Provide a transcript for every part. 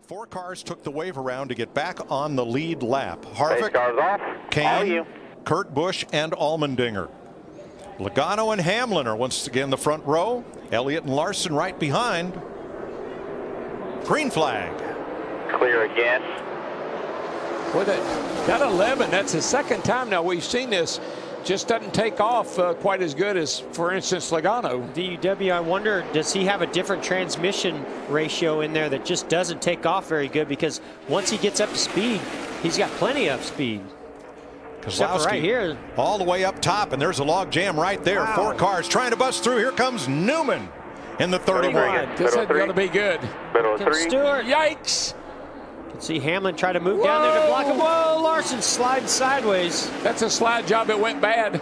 4 cars took the wave around to get back on the lead lap. Harvick, Kane, Kurt Busch, and Allmendinger. Logano and Hamlin are once again the front row. Elliott and Larson right behind. Green flag. Clear again. Boy, that 11, that's the second time now we've seen this. Just doesn't take off quite as good as, for instance, Logano. DW, I wonder, does he have a different transmission ratio in there that just doesn't take off very good? Because once he gets up to speed, he's got plenty of speed. Except for right here. All the way up top, and there's a log jam right there. Wow. 4 cars trying to bust through. Here comes Newman in the 31. This is going to be good. Stewart. Yikes. See Hamlin try to move down there to block him. Whoa, Larson slides sideways. That's a slide job. It went bad.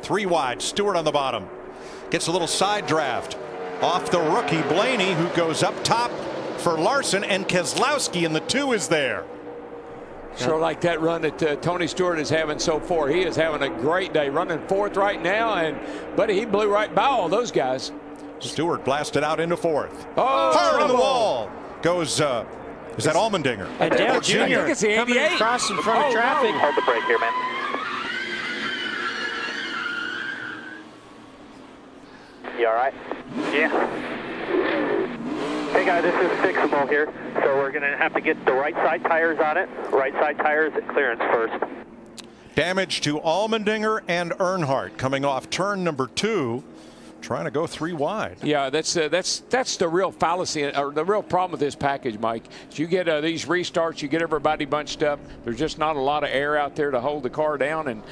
3 wide. Stewart on the bottom. Gets a little side draft off the rookie Blaney, who goes up top for Larson, and Keselowski in the 2 is there. Sure like that run that Tony Stewart is having so far. He is having a great day, running 4th right now, and buddy, he blew right by all those guys. Stewart blasted out into 4th. Oh, hard on the wall goes. Is that Allmendinger? And Dale Jr. coming across in front of traffic. Hold the brake here, man. You all right? Yeah. Hey guys, this is fixable here, so we're going to have to get the right side tires on it. Right side tires at clearance first. Damage to Allmendinger and Earnhardt coming off turn number 2. Trying to go 3 wide. Yeah, that's the real fallacy, or the real problem with this package, Mike. Is you get these restarts, you get everybody bunched up. There's just not a lot of air out there to hold the car down, and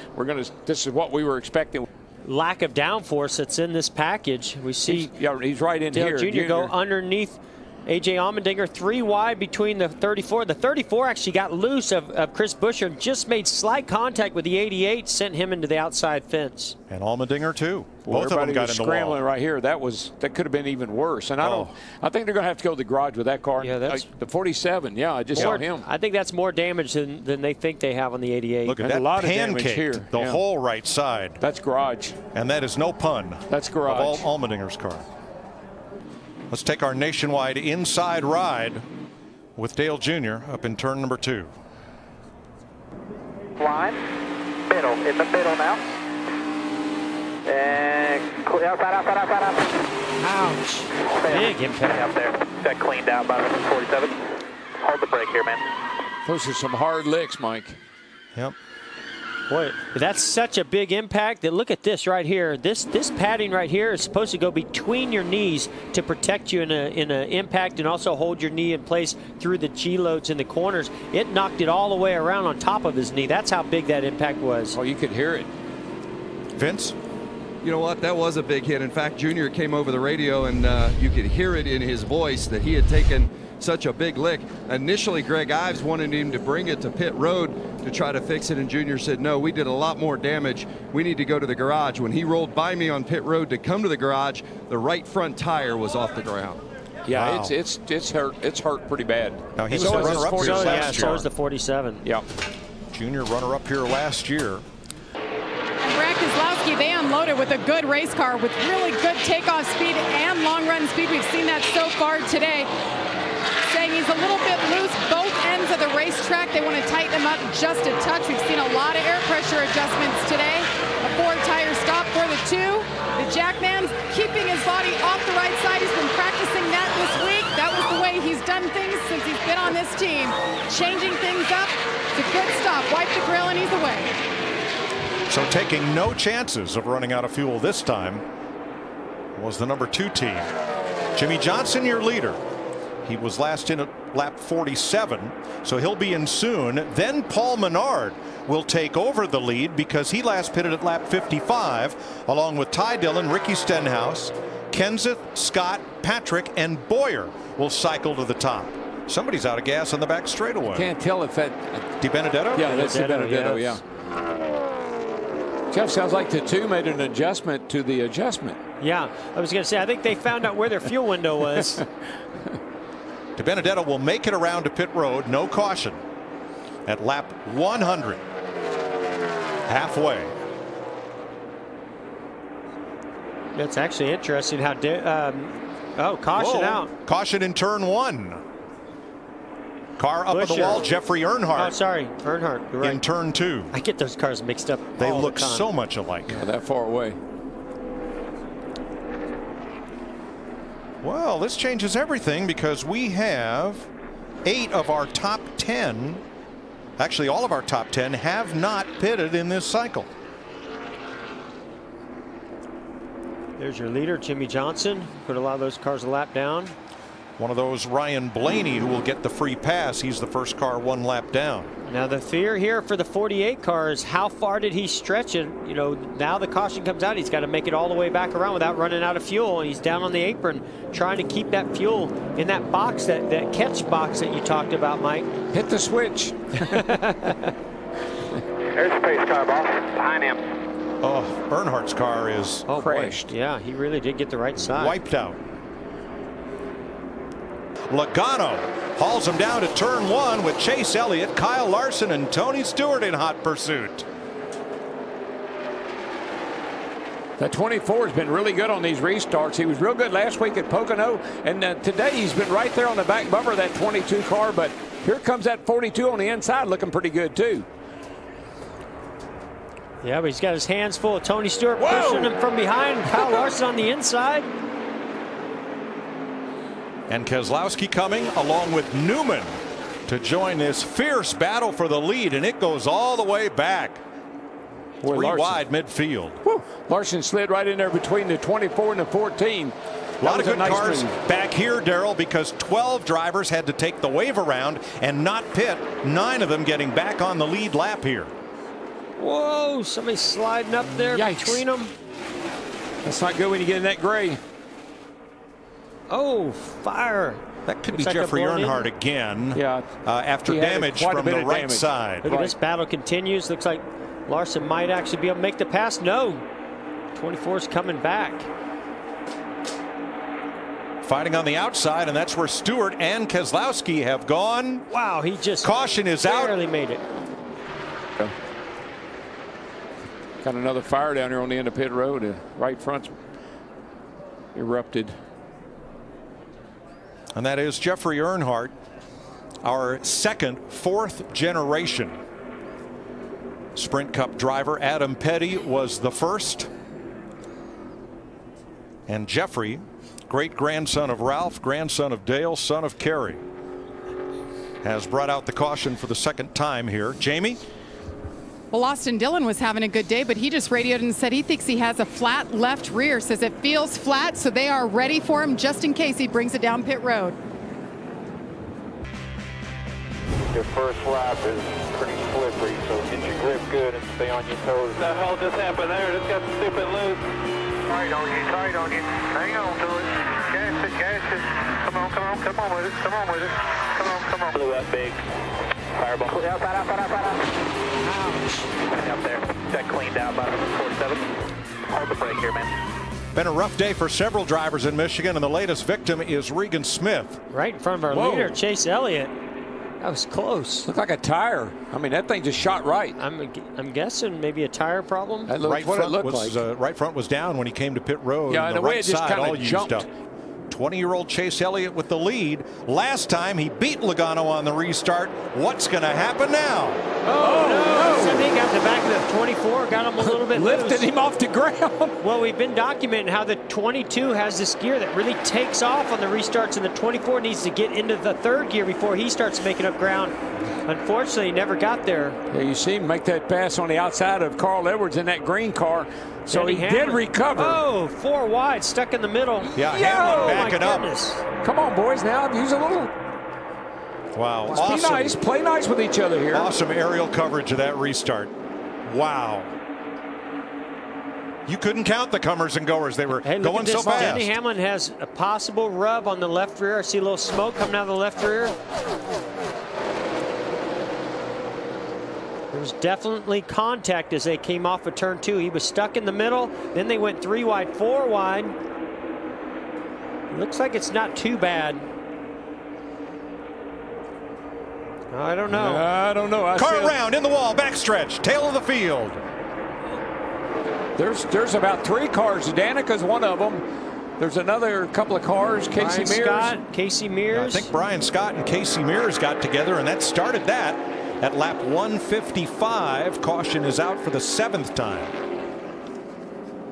this is what we were expecting. Lack of downforce that's in this package. We see he's right in Dale here. Jr. go underneath A.J. Allmendinger, 3 wide between the 34. The 34 actually got loose of Chris Buescher and just made slight contact with the 88, sent him into the outside fence. And Allmendinger too. Well, both of them got in the wall. Scrambling right here. That could have been even worse. And I think they're going to have to go to the garage with that car. Yeah, that's the 47. Yeah, I just saw him. I think that's more damage than they think they have on the 88. Look at that, a lot of damage here. The yeah. whole right side. That's garage. And that is no pun. That's garage. Of Allmendinger's car. Let's take our nationwide inside ride with Dale Jr. up in turn number 2. Line, middle, in the middle now. And outside. Ouch. Big impact. Up there. Got cleaned out by the 47. Hold the brake here, man. Those are some hard licks, Mike. Yep. Boy, that's such a big impact that look at this right here. This padding right here is supposed to go between your knees to protect you in a impact and also hold your knee in place through the G-loads in the corners. It knocked it all the way around on top of his knee. That's how big that impact was. Oh, you could hear it. Vince? You know what? That was a big hit. In fact, Junior came over the radio and you could hear it in his voice that he had taken such a big lick. Initially, Greg Ives wanted him to bring it to pit road to try to fix it, and Junior said, no, we did a lot more damage. We need to go to the garage. When he rolled by me on pit road to come to the garage, the right front tire was off the ground. Yeah, wow. it's hurt. It's hurt pretty bad. Now, he was the runner-up here last year. So was the 47. Yeah. Junior runner-up here last year. Brad Keselowski, they unloaded with a good race car with really good takeoff speed and long-run speed. We've seen that so far today. Saying he's a little bit loose both ends of the racetrack. They want to tighten him up just a touch. We've seen a lot of air pressure adjustments today. A 4-tire stop for the 2. The Jackman's keeping his body off the right side. He's been practicing that this week. That was the way he's done things since he's been on this team. Changing things up. It's a good stop. Wipe the grill and he's away. So taking no chances of running out of fuel this time was the number 2 team. Jimmy Johnson, your leader. He was last in at lap 47, so he'll be in soon. Then Paul Menard will take over the lead because he last pitted at lap 55, along with Ty Dillon, Ricky Stenhouse, Kenseth, Scott, Patrick, and Boyer will cycle to the top. Somebody's out of gas on the back straightaway. Can't tell if that. DiBenedetto? Yeah, that's DiBenedetto, yeah. Jeff, sounds like the 2 made an adjustment to the adjustment. Yeah, I was going to say, I think they found out where their fuel window was. DiBenedetto will make it around to pit road, no caution, at lap 100. Halfway. It's actually interesting how Oh, caution out. Caution in turn 1. Car up at the wall, Jeffrey Earnhardt. Oh, sorry, Earnhardt. You're right. In turn 2. I get those cars mixed up. They look so much alike. Yeah, that far away. Well, this changes everything because we have 8 of our top 10, actually all of our top 10, have not pitted in this cycle. There's your leader, Jimmy Johnson. Put a lot of those cars a lap down. One of those, Ryan Blaney, who will get the free pass. He's the first car 1 lap down. Now the fear here for the 48 car is how far did he stretch it? You know, now the caution comes out. He's got to make it all the way back around without running out of fuel. And he's down on the apron trying to keep that fuel in that box, that catch box that you talked about, Mike. Hit the switch. There's the pace car, boss. Behind him. Oh, Earnhardt's car is crashed. Boy. Yeah, he really did get the right side. Wiped out. Logano hauls him down to turn 1 with Chase Elliott, Kyle Larson, and Tony Stewart in hot pursuit. The 24 has been really good on these restarts. He was real good last week at Pocono, and today he's been right there on the back bumper of that 22 car, but here comes that 42 on the inside looking pretty good too. Yeah, but he's got his hands full of Tony Stewart pushing him from behind. Kyle Larson on the inside. And Keselowski coming along with Newman to join this fierce battle for the lead, and it goes all the way back. Boy, 3 Larson. wide midfield. Woo. Larson slid right in there between the 24 and the 14. A lot of good cars back here, Darrell, because 12 drivers had to take the wave around and not pit. 9 of them getting back on the lead lap here. Whoa, somebody sliding up there between them. That's not good when you get in that gray. Oh, fire. That could be Jeffrey Earnhardt again. Yeah. After damage from the right side. Look at this battle continues. Looks like Larson might actually be able to make the pass. No. 24 is coming back. Fighting on the outside, and that's where Stewart and Keselowski have gone. Wow, he just caution is out. Barely made it. Got another fire down here on the end of pit road. Right front's erupted. And that is Jeffrey Earnhardt, our second, 4th generation Sprint Cup driver. Adam Petty was the first. And Jeffrey, great grandson of Ralph, grandson of Dale, son of Kerry, has brought out the caution for the 2nd time here. Jamie? Well, Austin Dillon was having a good day, but he just radioed and said he thinks he has a flat left rear. Says it feels flat, so they are ready for him just in case he brings it down pit road. Your first lap is pretty slippery, so get your grip good and stay on your toes. What the hell just happened there? Just got stupid loose. Tight on you, tight on you. Hang on to it. Gas it, gas it. Come on, come on, come on with it. Come on with it. Come on, come on. Blew up big. Fireball. Out, out, out, out, out. Up there. Got cleaned out by number 47. Hold the brake here, man. Been a rough day for several drivers in Michigan, and the latest victim is Regan Smith. Right in front of our leader, Chase Elliott. That was close. Looked like a tire. I mean, that thing just shot right. I'm guessing maybe a tire problem. That right front what it looked was, like. Right front was down when he came to pit road. Yeah, and the right way it just side kind all of used jumped. up. 20-year-old Chase Elliott with the lead. Last time he beat Logano on the restart. What's going to happen now? Oh, no. Something got the back of the 24, got him a little bit Lifted loose. him off the ground. Well, we've been documenting how the 22 has this gear that really takes off on the restarts, and the 24 needs to get into the 3rd gear before he starts making up ground. Unfortunately, he never got there. Yeah, you see him make that pass on the outside of Carl Edwards in that green car. So he did recover. Oh, 4 wide, stuck in the middle. Yeah, Hamlin backing up. Come on, boys, now use a little. Wow, Let's awesome. be nice, play nice with each other here. Awesome aerial coverage of that restart. Wow. You couldn't count the comers and goers. They were going so fast. Denny Hamlin has a possible rub on the left rear. I see a little smoke coming out of the left rear. There was definitely contact as they came off of turn 2. He was stuck in the middle. Then they went 3 wide, 4 wide. Looks like it's not too bad. I don't know. I don't know. Car around in the wall, backstretch, tail of the field. There's about 3 cars. Danica's one of them. There's another couple of cars. Casey Mears. Scott, Casey Mears. I think Brian Scott and Casey Mears got together, and that started that at lap 155. Caution is out for the 7th time.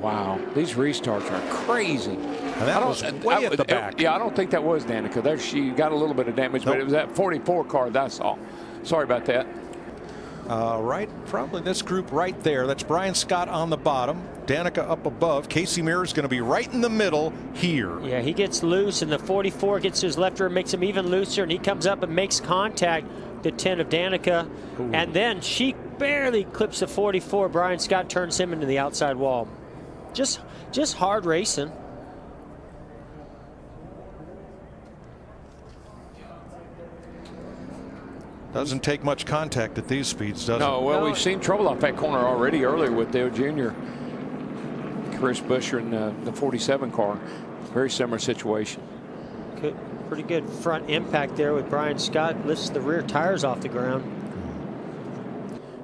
Wow, these restarts are crazy. And that was way at the back. Yeah, I don't think that was Danica. There, she got a little bit of damage, but it was that 44 car that's all. Sorry about that. Right, probably this group right there. That's Brian Scott on the bottom, Danica up above. Casey Mears is going to be right in the middle here. Yeah, he gets loose, and the 44 gets to his left rear, makes him even looser, and he comes up and makes contact. The 10 of Danica, and then she barely clips the 44. Brian Scott turns him into the outside wall. Just hard racing. Doesn't take much contact at these speeds, does it? No, well, we've seen trouble off that corner already earlier with Dale Jr. Chris Buescher in the 47 car. Very similar situation. Pretty good front impact there with Brian Scott. Lifts the rear tires off the ground.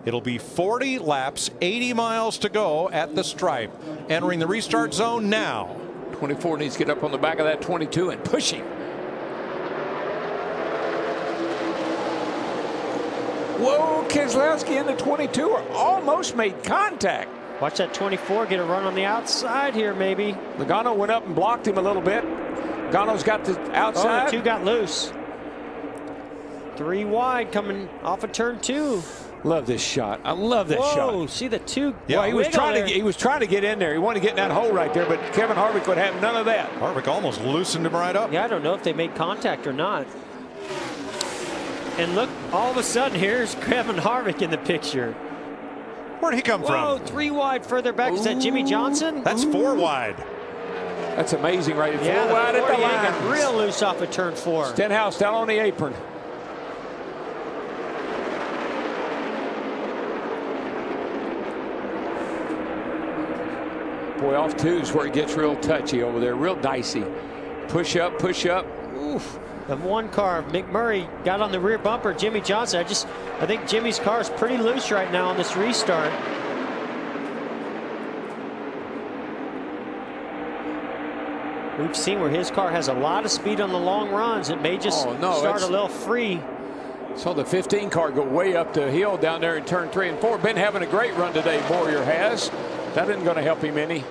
It'll be 40 laps, 80 miles to go at the stripe. Entering the restart zone now. 24 needs to get up on the back of that 22 and push him. Whoa, Keselowski and the 22 are almost made contact. Watch that 24 get a run on the outside here, maybe. Logano went up and blocked him a little bit. Logano's got the outside. Oh, the 2 got loose. 3 wide coming off of turn 2. Love this shot. I love this shot. Whoa, see the 2. Yeah, well, he was trying to get in there. He wanted to get in that hole right there, but Kevin Harvick would have none of that. Harvick almost loosened him right up. Yeah, I don't know if they made contact or not. And look, all of a sudden, here's Kevin Harvick in the picture. Where'd he come Whoa, from? 3 wide further back. Is that Jimmy Johnson? That's 4 wide. That's amazing, right? Yeah, 4 wide at the got line. real loose off of turn 4. Stenhouse down on the apron. Boy, off 2's where it gets real touchy over there, real dicey. Push up, push up. Oof. The 1 car, McMurray got on the rear bumper. Jimmy Johnson, I think Jimmy's car is pretty loose right now on this restart. We've seen where his car has a lot of speed on the long runs. It may just start a little free. Saw the 15 car go way up the hill down there in turn 3 and 4. Been having a great run today, Boyer has. That isn't going to help him any.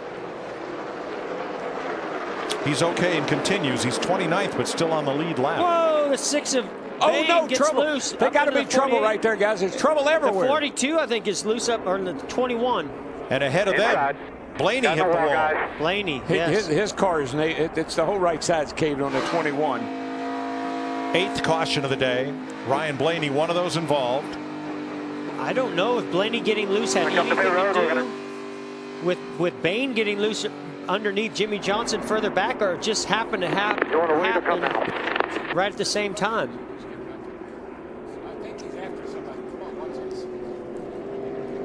He's okay and continues. He's 29th, but still on the lead lap. Whoa, the 6 of Bain gets trouble. loose. They got to be trouble right there, guys. There's trouble everywhere. The 42, I think, is loose up, or the 21. And ahead of them, Blaney hit the wall. Blaney, yes. His car is, it's the whole right side's caved on the 21. 8th caution of the day. Ryan Blaney, one of those involved. I don't know if Blaney getting loose had anything to do with Bain getting loose underneath Jimmy Johnson further back, or it just happened to happen right at the same time.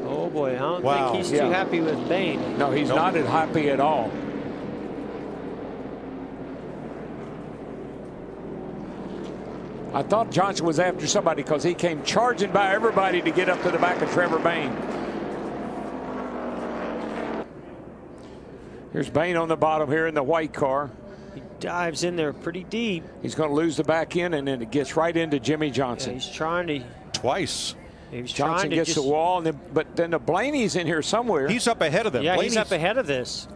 Oh boy, I don't think he's too happy with Bain. No, he's not happy at all. I thought Johnson was after somebody because he came charging by everybody to get up to the back of Trevor Bain. Here's Bain on the bottom here in the white car. He dives in there pretty deep. He's going to lose the back end, and then it gets right into Jimmy Johnson. Yeah, he's trying to. Twice. Johnson gets the wall, but then the Blaney's in here somewhere. He's up ahead of them. Yeah, he's up ahead of this.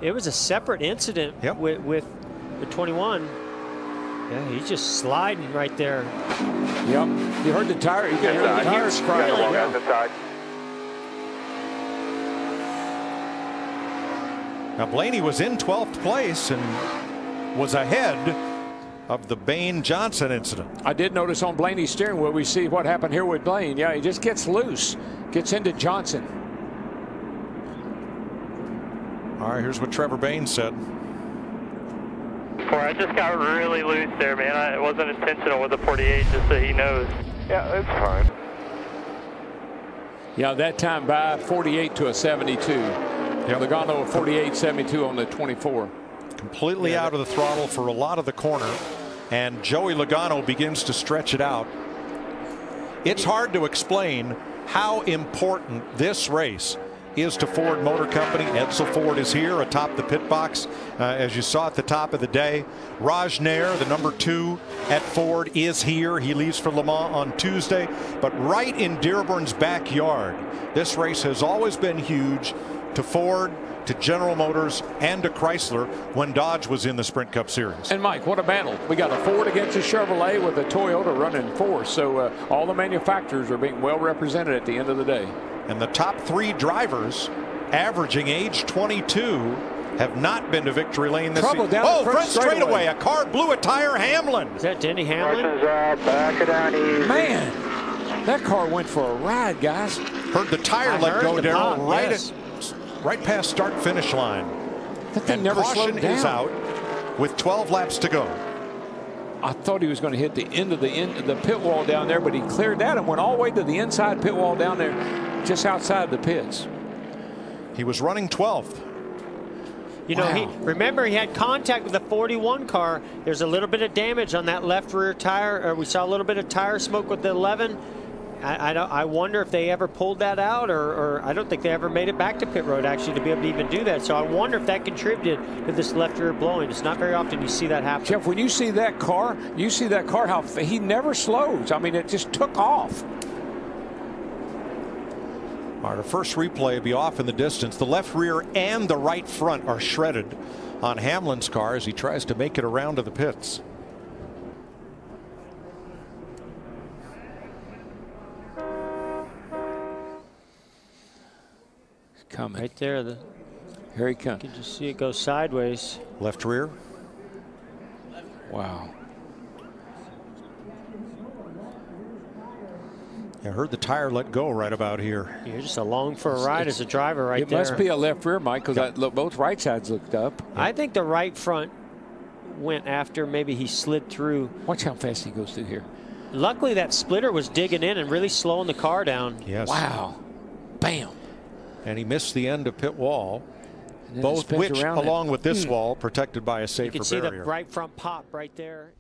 It was a separate incident with the 21. Yeah, he's just sliding right there. Yep. You heard the tire. You heard the tires crying. Really Now Blaney was in 12th place and was ahead of the Bain-Johnson incident. I did notice on Blaney's steering wheel, we see what happened here with Blaine. Yeah, he just gets loose, gets into Johnson. All right, here's what Trevor Bain said. I just got really loose there, man. It wasn't intentional with the 48, just so he knows. Yeah, that's fine. Yeah, that time by 48 to a 72. Yeah, Logano a 48-72 on the 24. Completely out of the throttle for a lot of the corner, and Joey Logano begins to stretch it out. It's hard to explain how important this race is to Ford Motor Company. Edsel Ford is here atop the pit box, as you saw at the top of the day. Raj Nair, the number 2 at Ford, is here. He leaves for Le Mans on Tuesday. But right in Dearborn's backyard, this race has always been huge to Ford, to General Motors, and to Chrysler when Dodge was in the Sprint Cup Series. And Mike, what a battle. We got a Ford against a Chevrolet with a Toyota running fourth. So all the manufacturers are being well represented at the end of the day. And the top 3 drivers, averaging age 22, have not been to victory lane this season. Oh, front straightaway. A car blew a tire. Hamlin. Is that Denny Hamlin? Back it down easy. Man, that car went for a ride, guys. Heard the tire let go, Darrell, right past start-finish line. That thing never slowed down. Is out with 12 laps to go. I thought he was going to hit the end of the pit wall down there, but he cleared that and went all the way to the inside pit wall down there, just outside the pits. He was running 12th. You know, remember he had contact with the 41 car. There's a little bit of damage on that left rear tire. We saw a little bit of tire smoke with the 11. I wonder if they ever pulled that out, or I don't think they ever made it back to pit road actually to be able to even do that. So I wonder if that contributed to this left rear blowing. It's not very often you see that happen. Jeff, when you see that car, how he never slows. I mean, it just took off. All right, our first replay will be off in the distance. The left rear and the right front are shredded on Hamlin's car as he tries to make it around to the pits. Coming. Right there. Here he comes. You can just see it go sideways. Left rear. Wow. I heard the tire let go right about here. You're just along for a ride as a driver right there. It must be a left rear, Mike, because both right sides looked up. I think the right front went after maybe he slid through. Watch how fast he goes through here. Luckily, that splitter was digging in and really slowing the car down. Yes. Wow. Bam. And he missed the end of pit wall, both which, along with this wall, protected by a safer barrier. You can see the right front pop right there.